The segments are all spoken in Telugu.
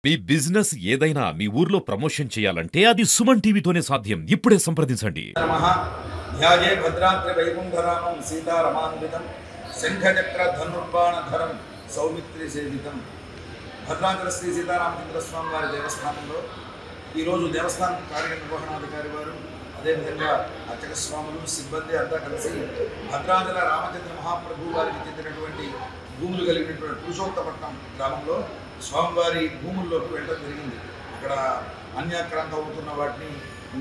మీ బిజినెస్ ఏదైనా మీ ఊర్లో ప్రమోషన్ చేయాలంటే అది సుమన్ టీవీతోనే సాధ్యం. ఇప్పుడే సంప్రదించండి. ధ్యాయే భద్రాద్రి వైకుంఠరామం సీతారమాన్వితం శంఖచక్ర ధనుర్బాణధరం సౌమిత్రి సేవితం. భద్రాద్రి శ్రీ సీతారామచంద్ర స్వామి వారి దేవస్థానంలో ఈరోజు దేవస్థానం కార్యనిర్వహణాధికారి వారు, అదేవిధంగా అర్చక స్వాములు, సిబ్బంది అంతా కలిసి భద్రాద్రి రామచంద్ర మహాప్రభు వారికి చెందినటువంటి భూములు కలిగినటువంటి పురుషోత్తపట్నం గ్రామంలో స్వామివారి భూముల్లోకి వెళ్ళడం జరిగింది. అక్కడ అన్యాక్రాంత అవుతున్న వాటిని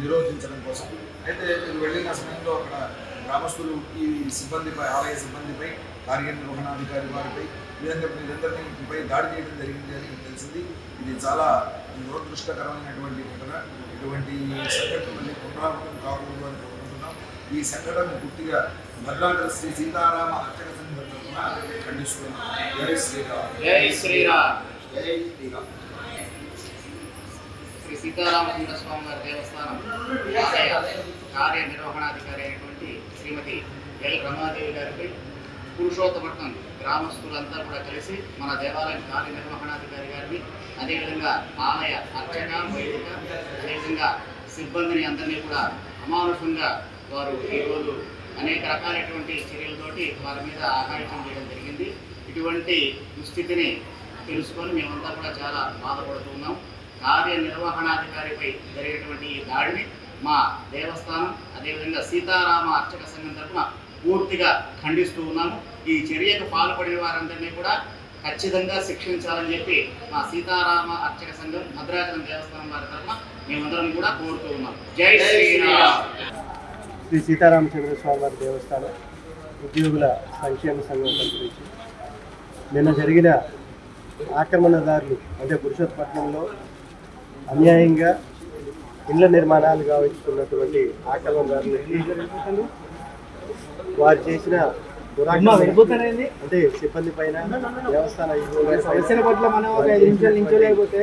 నిరోధించడం కోసం. అయితే మీరు వెళ్ళిన సమయంలో అక్కడ గ్రామస్తులు ఈ సిబ్బందిపై, ఆలయ సిబ్బందిపై, కార్యనిర్వహణాధికారి వారిపై మీరందరిపై దాడి చేయడం జరిగింది అని తెలిసింది. ఇది చాలా దురదృష్టకరమైనటువంటి ఘటన. ఇటువంటి సంఘటన మళ్ళీ పునరావృతం కాకూడదు అని కోరుకుంటున్నాం. ఈ సంఘటన పూర్తిగా భద్రాద్రి శ్రీ సీతారామ అర్చక సంఘం తరఫున ఖండిస్తున్నాం. జై శ్రీరామ్. జై శ్రీరామ్. జై శ్రీరామ్. శ్రీ సీతారామచంద్ర స్వామి వారి దేవస్థానం ఆలయ కార్యనిర్వహణాధికారి అయినటువంటి శ్రీమతి ఎల్ రమాదేవి గారిపై పురుషోత్తపట్నం గ్రామస్తులంతా కూడా కలిసి మన దేవాలయం కార్యనిర్వహణాధికారి గారిని, అదేవిధంగా ఆలయ అర్చక, వైదిక, అదేవిధంగా సిబ్బందిని అందరినీ కూడా అమానుషంగా వారు ఈరోజు అనేక రకాలైనటువంటి చర్యలతోటి వారి మీద ఆఘాయిత్యం చేయడం జరిగింది. ఇటువంటి దుస్థితిని తెలుసుకొని మేమంతా కూడా చాలా బాధపడుతున్నాం. కార్యనిర్వహణాధికారిపై జరిగినటువంటి ఈ దాడిని మా దేవస్థానం, అదేవిధంగా సీతారామ అర్చక సంఘం తరఫున పూర్తిగా ఖండిస్తూ ఉన్నాము. ఈ చర్యకు పాల్పడిన వారందరినీ కూడా ఖచ్చితంగా శిక్షించాలని చెప్పి మా సీతారామ అర్చక సంఘం, భద్రాచలం దేవస్థానం వారి తరఫున మేమందరం కూడా కోరుతూ ఉన్నాం. జై శ్రీరామ్. శ్రీ సీతారామచంద్ర స్వామి వారి దేవస్థానం ఉద్యోగుల సంక్షేమ సంఘం గురించి నిన్న జరిగిన ఆక్రమణదారులు, అంటే పురుషోత్తపట్నంలో అన్యాయంగా ఇళ్ల నిర్మాణాలు గావించుకున్నటువంటి ఆక్రమణదారులకి వారు చేసిన అంటే సిబ్బంది పైన, దేవస్థాన సమస్యల పట్ల మనం నించోలేకపోతే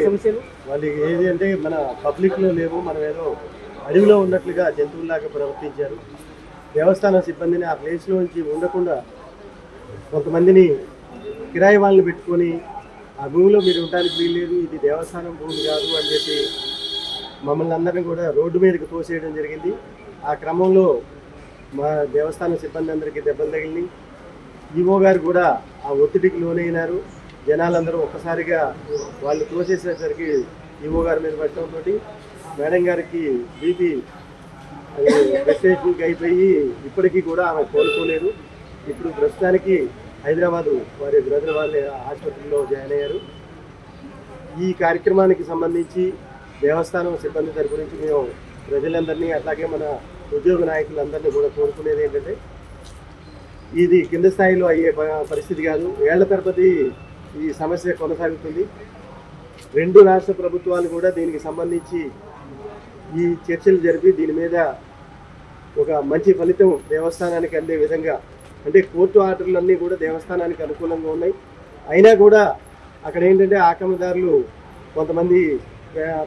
సమస్యలు వాళ్ళు ఏది అంటే మన పబ్లిక్లో లేవు, మనం ఏదో అడవిలో ఉన్నట్లుగా జంతువుల్లాగా ప్రవర్తించారు. దేవస్థానం సిబ్బందిని ఆ ప్లేస్లో నుంచి ఉండకుండా కొంతమందిని కిరాయి వాళ్ళని పెట్టుకొని ఆ భూమిలో మీరు ఉండడానికి వీల్లేదు, ఇది దేవస్థానం భూమి కాదు అని చెప్పి మమ్మల్ని అందరినీ కూడా రోడ్డు మీదకి తోసేయడం జరిగింది. ఆ క్రమంలో మా దేవస్థానం సిబ్బంది అందరికీ దెబ్బలు తగిలి, ఈవో గారు కూడా ఆ ఒత్తిడికి లోనైనారు. జనాలందరూ ఒక్కసారిగా వాళ్ళు తోసేసేసరికి ఈవో గారి మీద పట్టడంతో మేడం గారికి బీపీ ప్రెస్టేషన్కి అయిపోయి ఇప్పటికీ కూడా ఆమె కోలుకోలేదు. ఇప్పుడు ప్రస్తుతానికి హైదరాబాదు వారి బ్రదర్ వాళ్ళ ఆసుపత్రిలో జాయిన్ అయ్యారు. ఈ కార్యక్రమానికి సంబంధించి దేవస్థానం సిబ్బంది తరపు నుంచి మేము ప్రజలందరినీ, అట్లాగే మన ఉద్యోగ నాయకులందరినీ కూడా కోరుకునేది ఏంటంటే, ఇది కింద స్థాయిలో అయ్యే పరిస్థితి కాదు. ఏళ్ల తరబడి ఈ సమస్య కొనసాగుతుంది. రెండు రాష్ట్ర ప్రభుత్వాలు కూడా దీనికి సంబంధించి ఈ చర్చలు జరిపి దీని మీద ఒక మంచి ఫలితం దేవస్థానానికి అందే విధంగా, అంటే కోర్టు ఆర్డర్లన్నీ కూడా దేవస్థానానికి అనుకూలంగా ఉన్నాయి. అయినా కూడా అక్కడ ఏంటంటే ఆక్రమణదారులు, కొంతమంది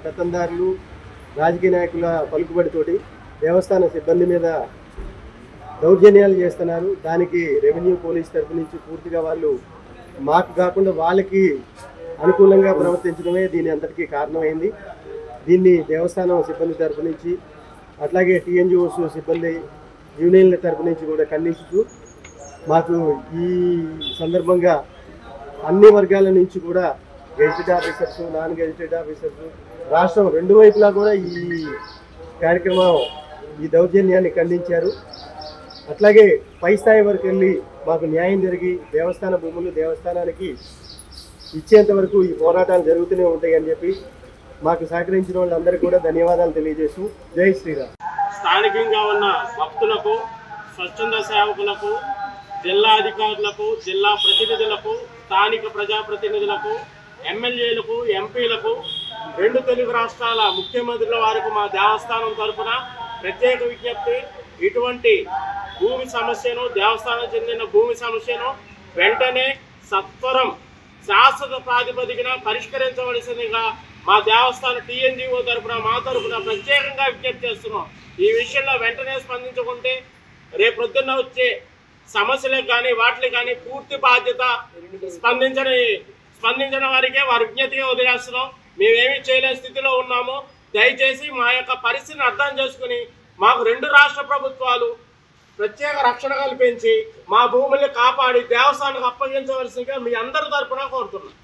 పెత్తందారులు, రాజకీయ నాయకుల పలుకుబడితోటి దేవస్థాన సిబ్బంది మీద దౌర్జన్యాలు చేస్తున్నారు. దానికి రెవెన్యూ పోలీస్ తరఫు నుంచి పూర్తిగా వాళ్ళు మాకు కాకుండా వాళ్ళకి అనుకూలంగా ప్రవర్తించడమే దీని అంతటికీ కారణమైంది. దీన్ని దేవస్థానం సిబ్బంది తరఫు నుంచి, అట్లాగే టీఎన్జిఓస్ సిబ్బంది యూనియన్ల తరఫు నుంచి కూడా ఖండించుతూ, మాకు ఈ సందర్భంగా అన్ని వర్గాల నుంచి కూడా gazetted officers, non gazetted officers, రాష్ట్రం రెండు వైపులా కూడా ఈ కార్యక్రమం, ఈ దౌర్జన్యాన్ని ఖండించారు. అట్లాగే పై స్థాయి వరకు వెళ్ళి మాకు న్యాయం జరిగి దేవస్థాన భూములు దేవస్థానానికి ఇచ్చేంత వరకు ఈ పోరాటాలు జరుగుతూనే ఉంటాయి అని చెప్పి మాకు సహకరించిన వాళ్ళందరికీ కూడా ధన్యవాదాలు తెలియజేస్తూ జై శ్రీరామ్. స్థానికంగా ఉన్న భక్తులకు, స్వచ్ఛంద సేవకులకు, జిల్లా అధికారులకు, జిల్లా ప్రతినిధులకు, స్థానిక ప్రజాప్రతినిధులకు, ఎమ్మెల్యేలకు, ఎంపీలకు, రెండు తెలుగు రాష్ట్రాల ముఖ్యమంత్రుల వారికి మా దేవస్థానం తరఫున ప్రత్యేక విజ్ఞప్తి. ఇటువంటి భూమి సమస్యను, దేవస్థానం చెందిన భూమి సమస్యను వెంటనే సత్వరం శాశ్వత ప్రాతిపదికన పరిష్కరించవలసిందిగా మా దేవస్థాన టీఎన్జిఓ తరఫున, మా తరఫున ప్రత్యేకంగా విజ్ఞప్తి చేస్తున్నాం. ఈ విషయంలో వెంటనే స్పందించుకుంటే రేపొద్దున్న వచ్చే సమస్యలకు కానీ వాటికి కానీ పూర్తి బాధ్యత స్పందించిన వారికే వారి విజ్ఞతగా వదిలేస్తున్నాం. మేమేమీ చేయలేని స్థితిలో ఉన్నాము. దయచేసి మా యొక్క పరిస్థితిని అర్థం చేసుకుని మాకు 2 రాష్ట్ర ప్రభుత్వాలు ప్రత్యేక రక్షణ కల్పించి మా భూముల్ని కాపాడి దేవస్థానానికి అప్పగించవలసిందిగా మీ అందరి తరపున కోరుతున్నాం.